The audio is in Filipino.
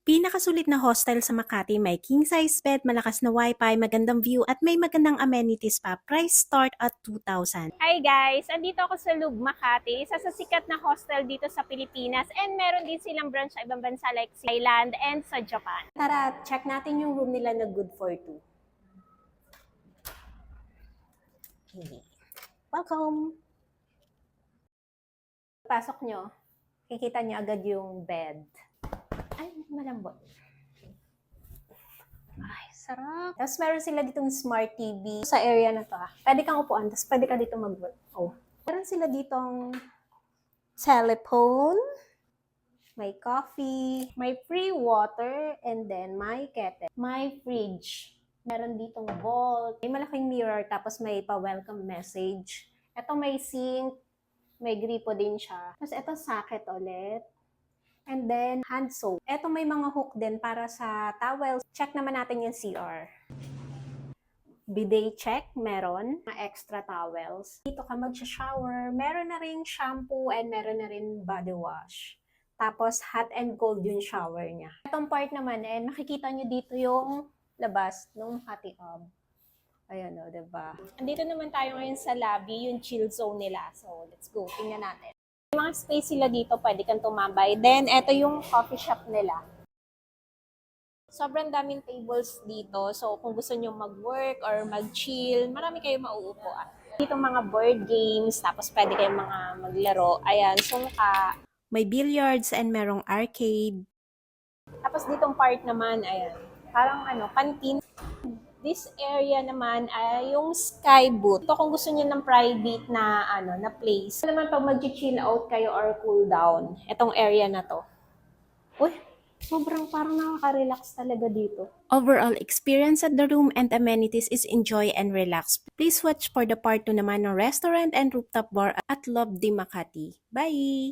Pinakasulit na hostel sa Makati, may king-size bed, malakas na wifi, magandang view at may magandang amenities pa. Price start at 2,000. Hi guys! Andito ako sa Lug, Makati, isa sa sikat na hostel dito sa Pilipinas, and meron din silang branch sa ibang bansa like Thailand and sa Japan. Tara, check natin yung room nila na good for two. Okay. Welcome! Pasok nyo, kikita nyo agad yung bed. Ay, malambot. Ay, sarap. Tapos meron sila ditong smart TV sa area na to. Pwede kang upuan, tapos pwede ka dito mag-work. Oh. Meron sila ditong telephone, may coffee, may free water, and then may kettle, may fridge. Meron ditong bowl, may malaking mirror, tapos may pa-welcome message. Ito may sink, may gripo din siya. Tapos ito socket ulit. And then, hand soap. Eto may mga hook din para sa towels. Check naman natin yung CR. Bidet check, meron. Mga extra towels. Dito ka mag-shower. Meron na rin shampoo and meron na rin body wash. Tapos, hot and cold yung shower niya. Itong part naman, makikita nyo dito yung labas ng hot tub. Ayan o, diba? Andito naman tayo ngayon sa lobby, yung chill zone nila. So, let's go. Tingnan natin. May mga space sila dito, pwede kang tumambay. Then, eto yung coffee shop nila. Sobrang daming tables dito. So, kung gusto nyo mag-work or mag-chill, marami kayo mauupuan. Dito mga board games, tapos pwede kayong mga maglaro. Ayan, sungka. May billiards and merong arcade. Tapos ditong part naman, ayan, parang canteen. This area naman ay yung sky booth. Ito kung gusto niyo ng private na na place. Ito naman pag mag-chill out kayo or cool down, itong area na to. Uy, sobrang parang nakaka-relax talaga dito. Overall experience at the room and amenities is enjoy and relax. Please watch for the part 2 naman ng restaurant and rooftop bar at Love di Makati. Bye!